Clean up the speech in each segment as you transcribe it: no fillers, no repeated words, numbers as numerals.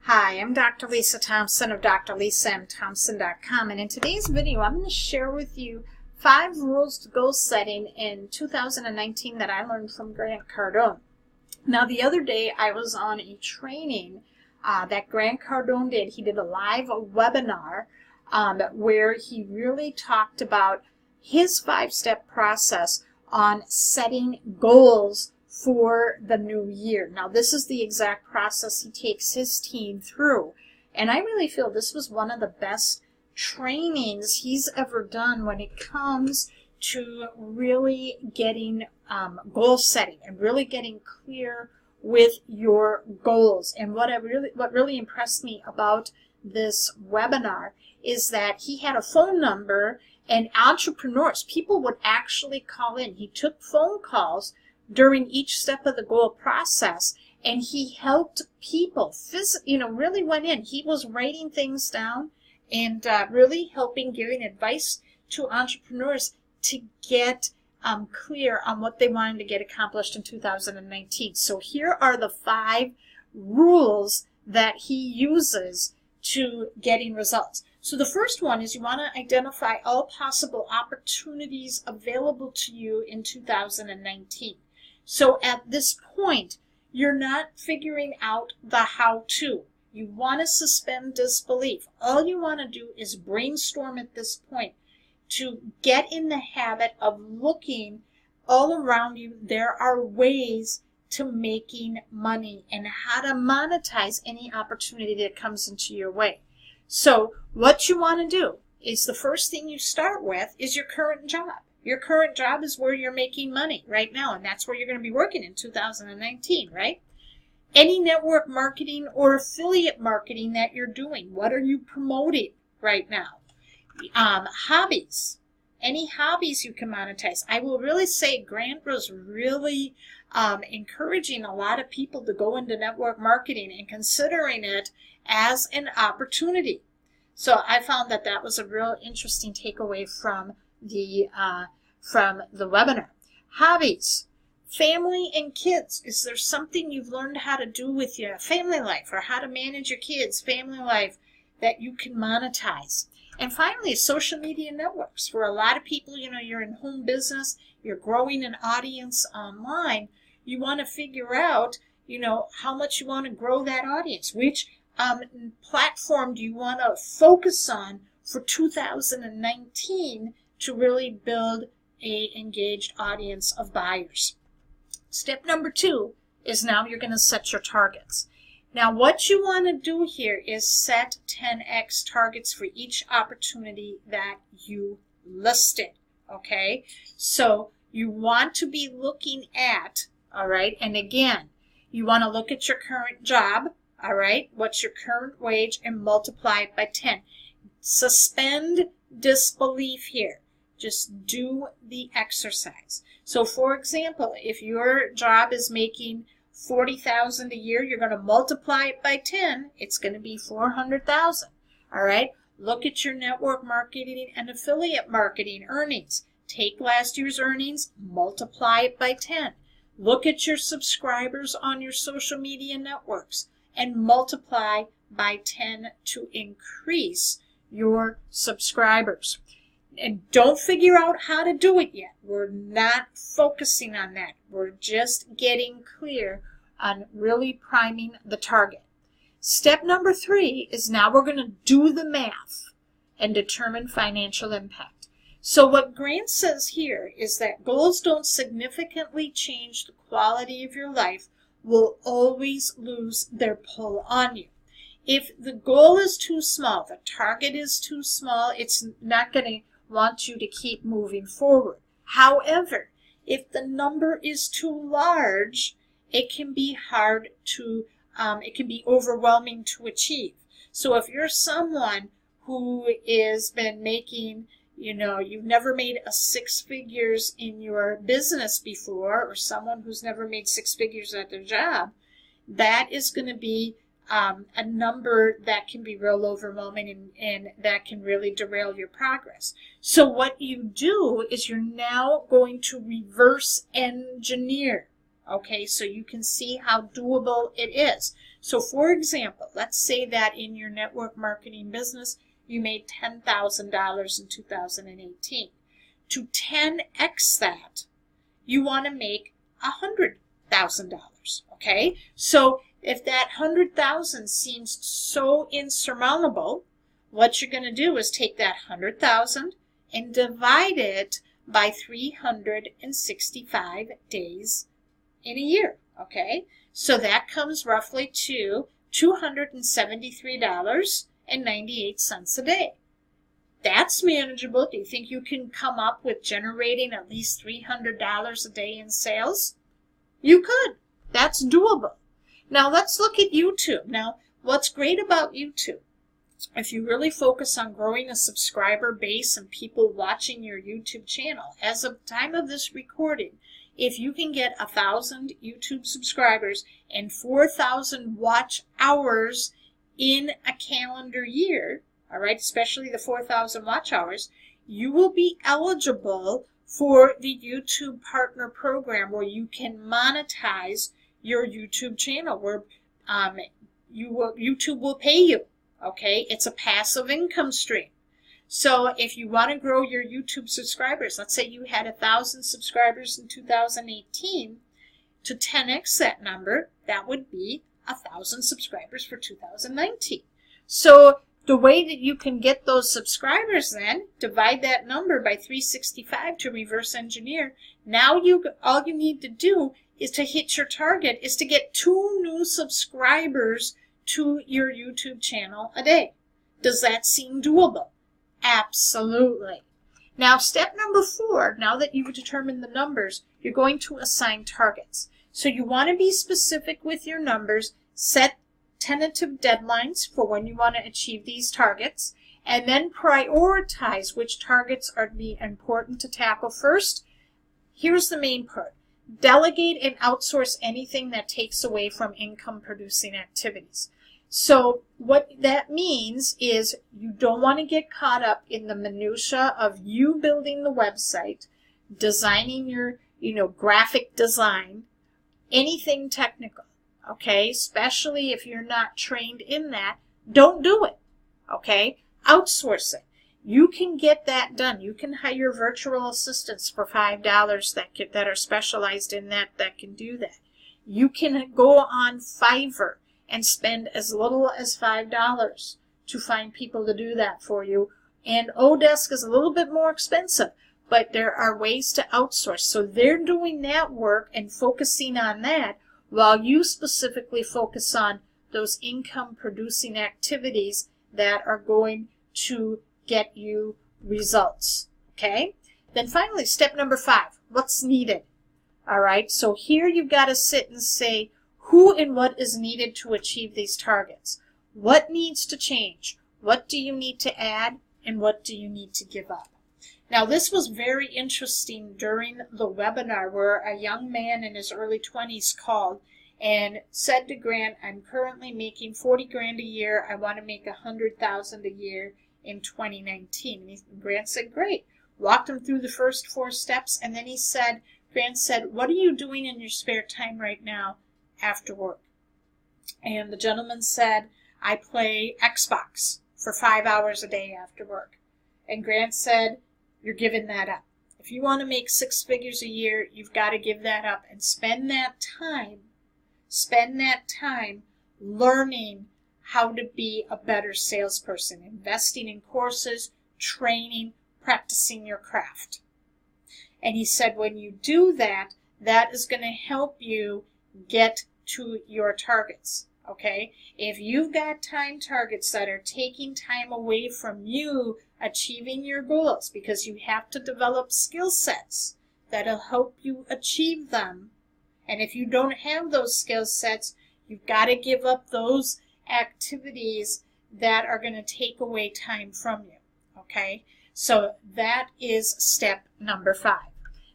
Hi, I'm Dr. Lisa Thompson of drlisamthompson.com, and in today's video I'm going to share with you 5 rules to goal setting in 2019 that I learned from Grant Cardone. Now, the other day I was on a training that Grant Cardone did. He did a live webinar where he really talked about his 5-step process on setting goals for the new year. Now, this is the exact process he takes his team through, and I really feel this was one of the best trainings he's ever done when it comes to really getting goal setting and really getting clear with your goals. And what really impressed me about this webinar is that he had a phone number, and entrepreneurs, people would actually call in. He took phone calls during each step of the goal process, and he helped people, really went in. He was writing things down and really helping, giving advice to entrepreneurs to get clear on what they wanted to get accomplished in 2019. So here are the 5 rules that he uses to getting results. So the first one is you want to identify all possible opportunities available to you in 2019. So at this point, you're not figuring out the how-to. You want to suspend disbelief. All you want to do is brainstorm at this point to get in the habit of looking all around you. There are ways to making money and how to monetize any opportunity that comes into your way. So what you want to do is the first thing you start with is your current job. Your current job is where you're making money right now, and that's where you're going to be working in 2019, right? Any network marketing or affiliate marketing that you're doing, what are you promoting right now? Hobbies. Any hobbies you can monetize. I will really say Grant was really encouraging a lot of people to go into network marketing and considering it as an opportunity. So I found that that was a real interesting takeaway from the webinar. Hobbies, family and kids. Is there something you've learned how to do with your family life or how to manage your kids' family life that you can monetize? And finally, social media networks. For a lot of people, you're in home business, you're growing an audience online. You want to figure out, how much you want to grow that audience. Which platform do you want to focus on for 2019 to really build an engaged audience of buyers? Step number 2 is now you're going to set your targets. Now what you want to do here is set 10x targets for each opportunity that you listed, okay? So you want to be looking at, all right, and again, you want to look at your current job, all right, what's your current wage, and multiply it by 10. Suspend disbelief here. Just do the exercise. So for example, if your job is making $40,000 a year, you're going to multiply it by 10. It's going to be $400,000. All right. Look at your network marketing and affiliate marketing earnings. Take last year's earnings, multiply it by 10. Look at your subscribers on your social media networks and multiply by 10 to increase your subscribers. And don't figure out how to do it yet. We're not focusing on that. We're just getting clear on really priming the target. Step number 3 is now we're going to do the math and determine financial impact. So what Grant says here is that goals don't significantly change the quality of your life, will always lose their pull on you. If the goal is too small, the target is too small, it's not going to want you to keep moving forward. However, if the number is too large, it can be hard to, it can be overwhelming to achieve. So if you're someone who has been making, you've never made a 6 figures in your business before, or someone who's never made 6 figures at their job, that is going to be a number that can be real overwhelming and that can really derail your progress. So what you do is you're now going to reverse engineer Okay, so you can see how doable it is. So for example, let's say that in your network marketing business, you made $10,000 in 2018. To 10x that, you want to make $100,000. Okay, so if that 100,000 seems so insurmountable, what you're going to do is take that 100,000 and divide it by 365 days in a year. Okay, so that comes roughly to $273.98 a day. That's manageable. Do you think you can come up with generating at least $300 a day in sales? You could. That's doable. Now let's look at YouTube. Now, what's great about YouTube, if you really focus on growing a subscriber base and people watching your YouTube channel, as of the time of this recording, if you can get 1,000 YouTube subscribers and 4,000 watch hours in a calendar year, all right, especially the 4,000 watch hours, you will be eligible for the YouTube Partner Program, where you can monetize your YouTube channel, where YouTube will pay you. Okay, it's a passive income stream. So if you want to grow your YouTube subscribers, let's say you had 1,000 subscribers in 2018, to 10x that number, that would be 1,000 subscribers for 2019. So the way that you can get those subscribers then, divide that number by 365 to reverse engineer. Now all you need to do is to hit your target, is to get 2 new subscribers to your YouTube channel a day. Does that seem doable? Absolutely. Now, step number 4, now that you've determined the numbers, you're going to assign targets. So you want to be specific with your numbers, set tentative deadlines for when you want to achieve these targets, and then prioritize which targets are important to tackle first. Here's the main part. Delegate and outsource anything that takes away from income-producing activities. So what that means is you don't want to get caught up in the minutia of you building the website, designing your, graphic design, anything technical, okay? Especially if you're not trained in that, don't do it, okay? Outsource it. You can get that done. You can hire virtual assistants for $5 that are specialized in that can do that. You can go on Fiverr and spend as little as $5 to find people to do that for you. And Odesk is a little bit more expensive, but there are ways to outsource. So they're doing that work and focusing on that, while you specifically focus on those income-producing activities that are going to get you results, okay? Then finally, step number 5, what's needed? All right, so here you've got to sit and say, who and what is needed to achieve these targets? What needs to change? What do you need to add? And what do you need to give up? Now, this was very interesting during the webinar, where a young man in his early 20s called and said to Grant, I'm currently making 40 grand a year. I want to make 100,000 a year in 2019. And Grant said, great. Walked him through the first 4 steps, and then Grant said, what are you doing in your spare time right now after work? And the gentleman said, I play Xbox for 5 hours a day after work. And Grant said, you're giving that up. If you want to make 6 figures a year, you've got to give that up and spend that time learning how to be a better salesperson, investing in courses, training, practicing your craft. And he said, when you do that, that is going to help you get to your targets, okay? If you've got time targets that are taking time away from you achieving your goals, because you have to develop skill sets that'll help you achieve them, and if you don't have those skill sets, you've got to give up those activities that are going to take away time from you, okay? So that is step number 5.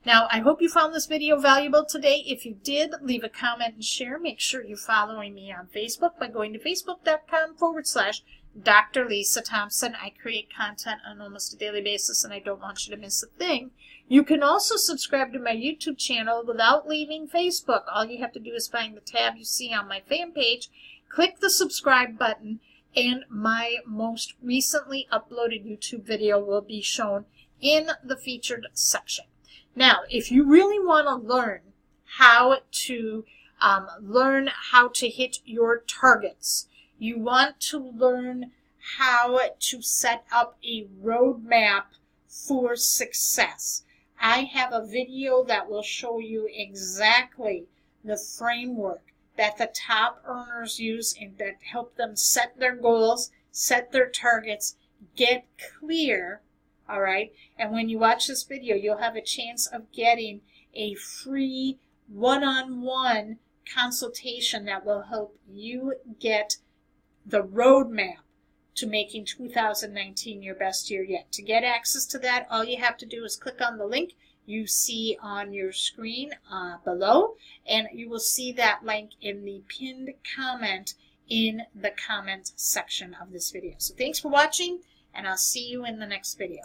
Now, I hope you found this video valuable today. If you did, leave a comment and share. Make sure you're following me on Facebook by going to facebook.com/JUMPSTART. Dr. Lisa Thompson. I create content on almost a daily basis, and I don't want you to miss a thing. You can also subscribe to my YouTube channel without leaving Facebook. All you have to do is find the tab you see on my fan page, click the subscribe button, and my most recently uploaded YouTube video will be shown in the featured section. Now, if you really want to learn how to hit your targets, you want to learn how to set up a roadmap for success, I have a video that will show you exactly the framework that the top earners use and that help them set their goals, set their targets, get clear, all right? And when you watch this video, you'll have a chance of getting a free one-on-one consultation that will help you get the roadmap to making 2019 your best year yet. To get access to that, all you have to do is click on the link you see on your screen below, and you will see that link in the pinned comment in the comment section of this video. So thanks for watching, and I'll see you in the next video.